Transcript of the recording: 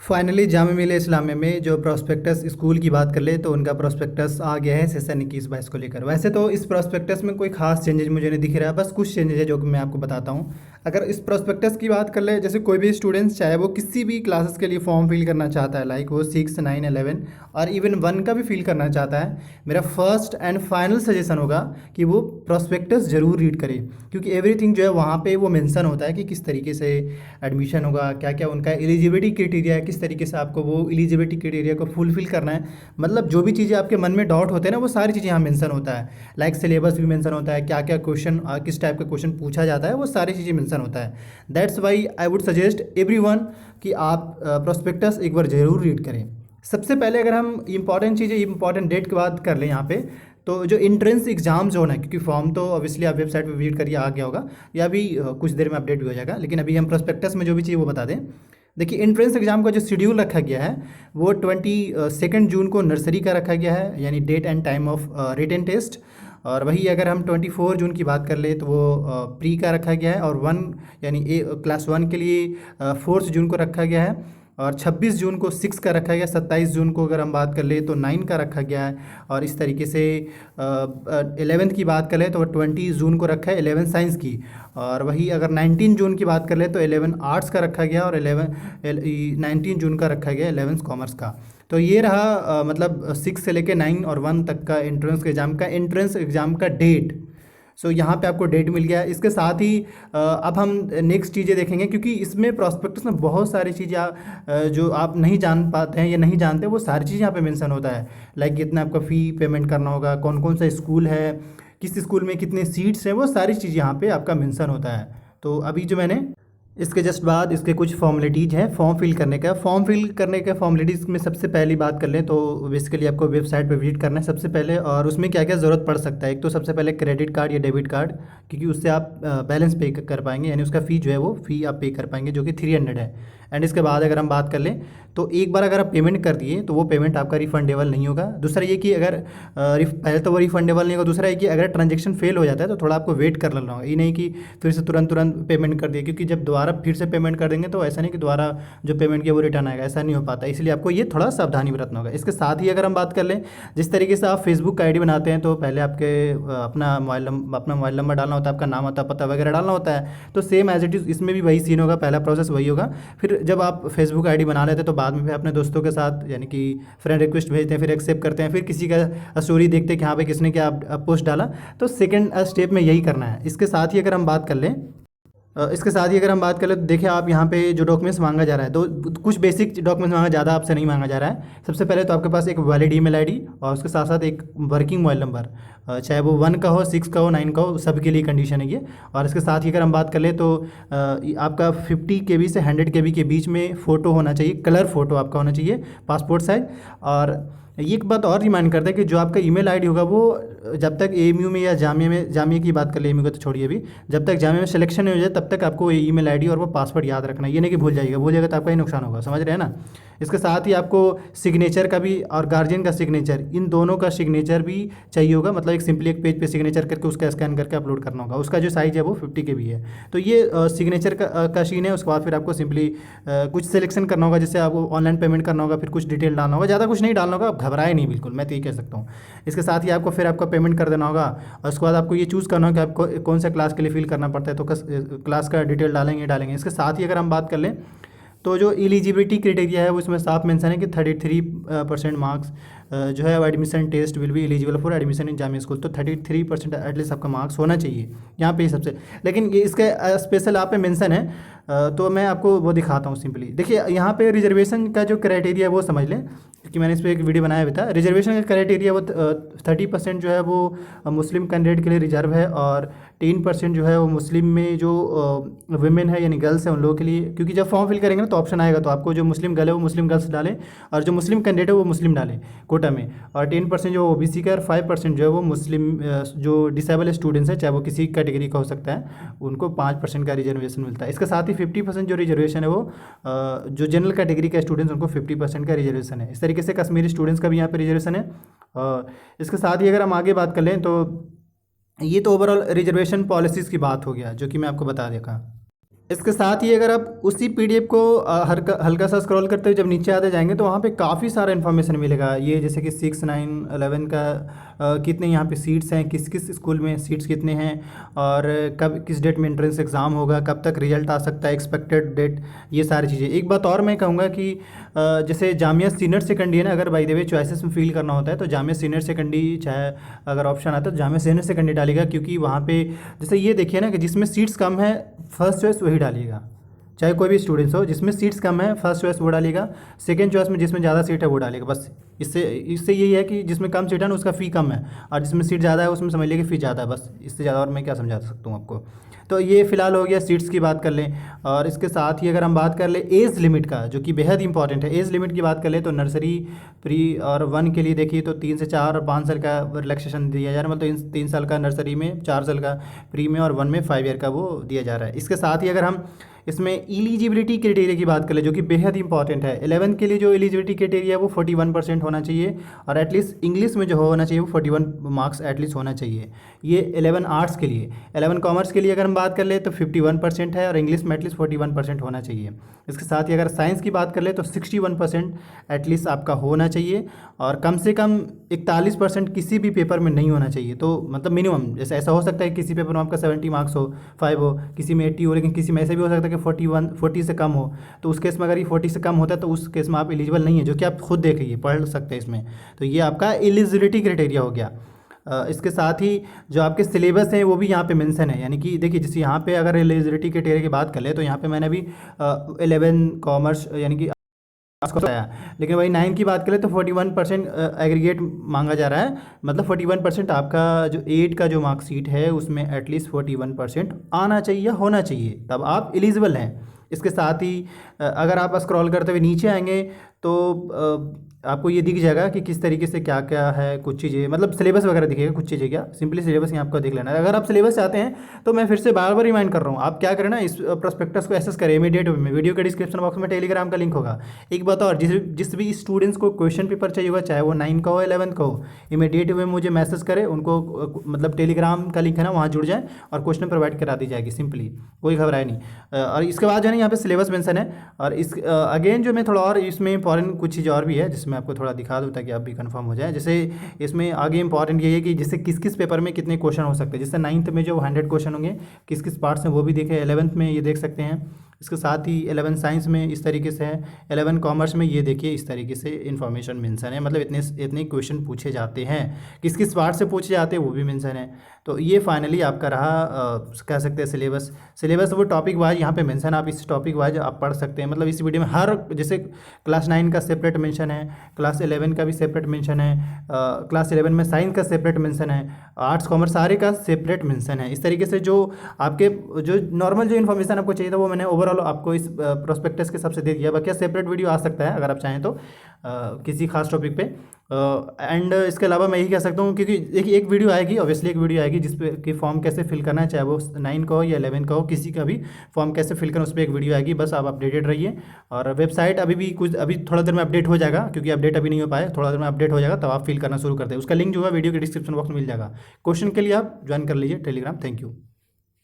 Finally Jamia Millia Islamia में जो prospectus school की बात कर ले तो उनका प्रोस्पेक्टस आ गया है सेशन 21-22 को लेकर। वैसे तो इस प्रोस्पेक्टस में कोई खास चेंजेस मुझे नहीं दिख रहा है, बस कुछ चेंजेस है जो कि मैं आपको बताता हूँ। अगर इस प्रोस्पेक्टस की बात कर ले, जैसे कोई भी स्टूडेंट्स चाहे वो किसी भी क्लासेस के लिए फॉर्म फिल करना चाहता है, लाइक वो 6, 9, 11 और इवन 1 का भी फिल करना चाहता है, मेरा फर्स्ट एंड फाइनल सजेशन होगा कि वो प्रोस्पेक्टस ज़रूर रीड करे, क्योंकि एवरीथिंग जो है वहाँ पे वो मेंशन होता है कि किस तरीके से एडमिशन होगा, क्या क्या उनका एलिजिबिलिटी क्राइटेरिया है, किस तरीके से आपको वो एलिजिबिलिटी क्राइटेरिया को फुलफिल करना है। मतलब जो भी चीज़ें आपके मन में डाउट होते हैं ना, वो सारी चीज़ें यहाँ मेंशन होता है। लाइक सिलेबस भी मेंशन होता है, क्या क्या क्वेश्चन किस टाइप का क्वेश्चन पूछा जाता है, वो सारी चीज़ें मेंशन होता है। That's why I would suggest everyone कि आप प्रोस्पेक्टस एक बार ज़रूर रीड करें। सबसे पहले अगर हम इंपॉर्टेंट चीज़ें इंपॉर्टेंट डेट की बात कर लें यहाँ पे, तो जो एंट्रेंस एग्जाम जो है, क्योंकि फॉर्म तो ऑब्वियसली आप वेबसाइट पे विजिट करिए आ गया होगा, या अभी कुछ देर में अपडेट भी हो जाएगा, लेकिन अभी हम प्रोस्पेक्टस में जो भी चाहिए वो बता दें। देखिए, एंट्रेंस एग्जाम का जो शेड्यूल रखा गया है वो 22 जून को नर्सरी का रखा गया है, यानी date and time of written test. और वही अगर हम 24 जून की बात कर ले तो वो प्री का रखा गया है, और 1 यानी क्लास 1 के लिए 4 जून को रखा गया है, और 26 जून को 6 का रखा गया, 27 जून को अगर हम बात कर ले तो 9 का रखा गया है। और इस तरीके से 11th की बात कर ले तो 20 जून को रखा है 11 साइंस की। और वही अगर 19 जून की बात कर ले तो 11 आर्ट्स का रखा गया, और 19 जून का रखा गया 11 कॉमर्स का। तो ये रहा मतलब 6 से लेके 9 और 1 तक का एंट्रेंस एग्ज़ाम का डेट। सो यहाँ पे आपको डेट मिल गया। इसके साथ ही अब हम नेक्स्ट चीज़ें देखेंगे, क्योंकि इसमें प्रॉस्पेक्टस में बहुत सारी चीज़ें जो आप नहीं जान पाते हैं या नहीं जानते, वो सारी चीज़ें यहाँ पे मेंशन होता है। लाइक कितना आपका फ़ी पेमेंट करना होगा, कौन कौन सा स्कूल है, किस स्कूल में कितने सीट्स हैं, वो सारी चीज़ यहाँ पे आपका मेंशन होता है। तो अभी जो मैंने इसके जस्ट बाद इसके कुछ फॉर्मेलिटीज़ हैं फॉर्म फिल करने का। फॉर्म फिल करने का फॉर्मेलिटीज़ में सबसे पहली बात कर लें तो बेसिकली आपको वेबसाइट पे विजिट करना है सबसे पहले, और उसमें क्या क्या ज़रूरत पड़ सकता है। एक तो सबसे पहले क्रेडिट कार्ड या डेबिट कार्ड, क्योंकि उससे आप बैलेंस पे कर पाएंगे, यानी उसका फ़ी जो है वो फ़ी आप पे कर पाएंगे जो कि 300 है। एंड इसके बाद अगर हम बात कर लें तो एक बार अगर आप पेमेंट कर दिए तो वो पेमेंट आपका रिफंडेबल नहीं होगा। दूसरा ये कि अगर पहले तो वो रिफंडेबल नहीं होगा, दूसरा ये कि अगर ट्रांजेक्शन फेल हो जाता है तो थोड़ा आपको वेट कर लेना होगा। ये नहीं कि फिर से तुरंत तुरंत पेमेंट कर दिए, क्योंकि जब दोबारा फिर से पेमेंट कर देंगे तो ऐसा नहीं कि दोबारा जो पेमेंट किया वो रिटर्न आएगा, ऐसा नहीं हो पाता। इसलिए आपको ये थोड़ा सावधानी बरतना होगा। इसके साथ ही अगर हम बात कर लें, जिस तरीके से आप फेसबुक का आईडी बनाते हैं तो पहले आपके अपना मोबाइल नंबर डालना होता है, आपका नाम होता है, पता वगैरह डालना होता है। तो सेम एज इट इज़ इसमें भी वही सीन होगा, पहला प्रोसेस वही होगा। फिर जब आप फेसबुक आईडी बना लेते हैं तो बाद में फिर अपने दोस्तों के साथ यानी कि फ्रेंड रिक्वेस्ट भेजते हैं, फिर एक्सेप्ट करते हैं, फिर किसी का स्टोरी देखते हैं कि हाँ भाई किसने क्या पोस्ट डाला। तो सेकंड स्टेप में यही करना है। इसके साथ ही अगर हम बात कर लें तो देखिए, आप यहाँ पे जो डॉक्यूमेंट्स मांगा जा रहा है, तो कुछ बेसिक डॉक्यूमेंट्स मांगा, ज़्यादा आपसे नहीं मांगा जा रहा है। सबसे पहले तो आपके पास एक वैलिड ईमेल आईडी और उसके साथ साथ एक वर्किंग मोबाइल नंबर, चाहे वो 1 का हो, 6 का हो, 9 का हो, सबके लिए कंडीशन है ये। और इसके साथ ही अगर हम बात कर ले तो आपका 50 KB से 100 KB के बीच में फ़ोटो होना चाहिए, कलर फ़ोटो आपका होना चाहिए, पासपोर्ट साइज। और ये एक बात और रिमाइंड करता है कि जो आपका ईमेल आईडी होगा वो जब तक एएमयू में या जामिया की बात कर ले, एएमयू को तो छोड़िए, अभी जब तक जामिया में सिलेक्शन नहीं हो जाए तब तक आपको ईमेल आईडी और वो पासवर्ड याद रखना है। ये नहीं कि भूल जाइएगा तो आपका ही नुकसान होगा, समझ रहे हैं ना। इसके साथ ही आपको सिग्नेचर का भी और गार्जियन का सिग्नेचर, इन दोनों का सिग्नेचर भी चाहिए होगा। मतलब एक सिंपली एक पेज पे सिग्नेचर करके उसका स्कैन करके अपलोड करना होगा। उसका जो साइज़ है वो 50 KB है। तो ये सिग्नेचर का सीन है। उसके बाद फिर आपको सिंपली कुछ सिलेक्शन करना होगा, जिससे आपको ऑनलाइन पेमेंट करना होगा, फिर कुछ डिटेल डालना होगा, ज़्यादा कुछ नहीं डालना होगा। आप घबराए नहीं बिल्कुल, मैं तो ये कह सकता हूँ। इसके साथ ही आपको फिर आपका पेमेंट कर देना होगा, और उसके बाद आपको ये चूज़ करना होगा कि आपको कौन सा क्लास के लिए फिल करना पड़ता है, तो क्लास का डिटेल डालेंगे। इसके साथ ही अगर हम बात कर लें तो जो एलिजिबिलिटी क्राइटेरिया है वो इसमें साफ मेंशन है कि 33% मार्क्स जो है admission test will be eligible for admission in Jamia school. तो 33% एटलीस्ट आपका मार्क्स होना चाहिए यहाँ पे सबसे। लेकिन ये इसका स्पेशल आप पे मेंशन है, तो मैं आपको वो दिखाता हूँ सिंपली। देखिए, यहाँ पे रिजर्वेशन का जो क्राइटेरिया है वो समझ लें, क्योंकि मैंने इस पर एक वीडियो बनाया हुआ था। रिजर्वेशन का क्राइटेरिया वो 30% जो है वो मुस्लिम कैंडिडेट के लिए रिजर्व है, और 10% जो है वो मुस्लिम में जो वुमेन है यानी गर्ल्स है उन लोगों के लिए। क्योंकि जब फॉर्म फिल करेंगे ना तो ऑप्शन आएगा, तो आपको जो मुस्लिम गर्ल है वो मुस्लिम गर्ल्स डालें, और जो मुस्लिम कैंडिडेट है वो मुस्लिम डालें कोटा में। और 10% जो ओबीसी का, और 5% जो है वो मुस्लिम जो डिसेबल स्टूडेंट्स हैं, चाहे वो किसी कैटेगरी का हो सकता है, उनको 5% का रिजर्वेशन मिलता है। इसके साथ ही 50% जो रिजर्वेशन है वो जो जनरल कैटेगरी के स्टूडेंट्स उनको 50% का रिजर्वेशन है। इस तरीके से कश्मीरी स्टूडेंट्स का भी यहाँ पे रिजर्वेशन है। इसके साथ ही अगर हम आगे बात कर लें तो ये तो ओवरऑल रिजर्वेशन पॉलिसीज़ की बात हो गया, जो कि मैं आपको बता देखा। इसके साथ ही अगर आप उसी पीडीएफ को हल्का सा स्क्रॉल करते हुए जब नीचे आते जाएंगे तो वहाँ पे काफ़ी सारा इन्फॉर्मेशन मिलेगा। ये जैसे कि 6, 9, 11 का कितने यहाँ पे सीट्स हैं, किस किस स्कूल में सीट्स कितने हैं, और कब किस डेट में एंट्रेंस एग्ज़ाम होगा, कब तक रिजल्ट आ सकता है, एक्सपेक्टेड डेट, ये सारी चीज़ें। एक बात और मैं कहूँगा कि जैसे जामिया सीनियर सेकेंडरी है ना, अगर बाय द वे चॉइसेस में फिल करना होता है तो जामिया सीनियर सेकेंडरी, चाहे अगर ऑप्शन आता है तो जामिया सीनियर सेकेंडरी डालेगा, क्योंकि वहाँ पे जैसे ये देखिए ना कि जिसमें सीट्स कम है फर्स्ट चॉइस वही डालिएगा। चाहे कोई भी स्टूडेंट्स हो, जिसमें सीट्स कम है फर्स्ट चॉइस वो डालेगा, सेकंड चॉइस में जिसमें ज़्यादा सीट है वो डालेगा। बस इससे इससे यही है कि जिसमें कम सीट है ना उसका फ़ी कम है, और जिसमें सीट ज़्यादा है उसमें समझ लीजिए कि फ़ी ज़्यादा है। बस इससे ज़्यादा और मैं क्या समझा सकता हूँ आपको। तो ये फ़िलहाल हो गया सीट्स की बात कर लें। और इसके साथ ही अगर हम बात कर लें एज लिमिट का, जो कि बेहद इंपॉर्टेंट है, एज लिमिट की बात कर लें तो नर्सरी, प्री और 1 के लिए देखिए तो 3 से 4 और 5 साल का रिलैक्सेशन दिया जा रहा है। मतलब 3 साल का नर्सरी में, 4 साल का प्री में, और 1 में 5 ईयर का वो दिया जा रहा है। इसके साथ ही अगर हम इसमें एलिजिबिलिटी क्राइटेरिया की बात करें, जो कि बेहद इंपॉर्टेंट है, 11 के लिए जो एलिजिबिलिटी क्राइटेरिया है वो 41% होना चाहिए, और एटलीस्ट इंग्लिश में जो होना चाहिए वो 41 मार्क्स एटलीस्ट होना चाहिए। ये 11 आर्ट्स के लिए। 11 कॉमर्स के लिए अगर हम बात कर ले तो 51% है, और इंग्लिश में एटलीस्ट 41% होना चाहिए। इसके साथ ही अगर साइंस की बात कर ले तो 61% एटलीस्ट आपका होना चाहिए, और कम से कम 41% किसी भी पेपर में नहीं होना चाहिए। तो मतलब मिनिमम, जैसे ऐसा हो सकता है किसी पेपर में आपका 70 मार्क्स हो, 5 हो, किसी में 80 हो, लेकिन किसी में ऐसे भी हो सकता है कि 40 से कम हो। तो उस केस में अगर ये 40 से कम होता है तो उस केस में आप एलिजिबल नहीं है, जो कि आप खुद देख लीजिए, पढ़ सकते हैं इसमें। तो ये आपका एलिजिबिलिटी क्राइटेरिया हो गया। इसके साथ ही जो आपके सिलेबस हैं वो भी यहाँ पे मेंशन है, यानी कि देखिए जैसे यहाँ पे अगर एलिजिबिलिटी क्राइटेरिया की बात कर ले तो यहाँ पे मैंने अभी 11 कॉमर्स यानी कि आर्ट्स को बताया, लेकिन वही 9 की बात करें तो 41% एग्रीगेट मांगा जा रहा है। मतलब 41% आपका जो 8 का जो मार्कशीट है उसमें एटलीस्ट 41% आना चाहिए या होना चाहिए, तब आप एलिजिबल हैं। इसके साथ ही अगर आप स्क्रॉल करते हुए नीचे आएंगे तो आपको ये दिख जाएगा कि किस तरीके से क्या क्या है, कुछ चीज़ें मतलब सिलेबस वगैरह दिखेगा, कुछ चीज़ें क्या सिंपली सिलेबस यहाँ आपको देख लेना है। अगर आप सिलेबस चाहते हैं तो मैं फिर से बार बार रिमाइंड कर रहा हूँ, आप क्या करें ना, इस प्रोस्पेक्टस को एक्सेस करें इमीडिएट में। वीडियो के डिस्क्रिप्शन बॉक्स में टेलीग्राम का लिंक होगा। एक बात और, जिस भी स्टूडेंट्स को क्वेश्चन पेपर चाहिए होगा, चाहे वो 9 का हो 11 का हो, इमीडिएट में मुझे मैसेज करें, उनको मतलब टेलीग्राम का लिंक है ना वहाँ जुड़ जाए और क्वेश्चन प्रोवाइड करा दी जाएगी, सिंपली, कोई घबराए नहीं। और इसके बाद जो है ना यहाँ पे सिलेबस मेंशन है, और इस अगेन जो मैं थोड़ा और इसमें इंपॉर्टेंट कुछ चीज़ और भी है जिसमें आपको थोड़ा दिखा दूँ ताकि आप भी कंफर्म हो जाए। जैसे इसमें आगे इंपॉर्टेंट ये है कि जैसे किस किस पेपर में कितने क्वेश्चन हो सकते हैं। जैसे 9th में जो 100 क्वेश्चन होंगे, किस किस पार्ट्स हैं वो भी देखें। 11th में ये देख सकते हैं। इसके साथ ही 11 साइंस में इस तरीके से है, 11 कॉमर्स में ये देखिए इस तरीके से इन्फॉर्मेशन मेंशन है। मतलब इतने इतने क्वेश्चन पूछे जाते हैं, किस किस पार्ट से पूछे जाते हैं वो भी मेंशन है। तो ये फाइनली आपका रहा कह सकते हैं सिलेबस वो टॉपिक वाइज यहाँ पे मेंशन, आप इस टॉपिक वाइज आप पढ़ सकते हैं। मतलब इस वीडियो में हर, जैसे क्लास 9 का सेपरेट मेंशन है, क्लास 11 का भी सेपरेट मेंशन है, क्लास 11 में साइंस का सेपरेट मेंशन है, आर्ट्स कॉमर्स सारे का सेपरेट मेंशन है। इस तरीके से जो आपके जो नॉर्मल जो इन्फॉर्मेशन आपको चाहिए था वो मैंने ओवरऑल आपको इस प्रोस्पेक्टस के सबसे दे दिया। बाकी सेपरेट वीडियो आ सकता है अगर आप चाहें तो किसी खास टॉपिक पे। एंड इसके अलावा मैं यही कह सकता हूँ, क्योंकि एक वीडियो आएगी, ऑब्वियसली एक वीडियो आएगी जिस पे कि फॉर्म कैसे फिल करना है, चाहे वो 9 का हो या 11 का हो, किसी का भी फॉर्म कैसे फिल करना, उस पर एक वीडियो आएगी। बस आप अपडेटेड रहिए। और वेबसाइट अभी थोड़ा देर में अपडेट हो जाएगा, क्योंकि अपडेट अभी नहीं हो पाया, थोड़ा देर में अपडेट हो जाएगा तब आप फिल करना शुरू करते हैं। उसका लिंक जो है वीडियो के डिस्क्रिप्शन बॉक्स में मिल जाएगा। क्वेश्चन के लिए आप ज्वाइन कर लीजिए टेलीग्राम। Thank you.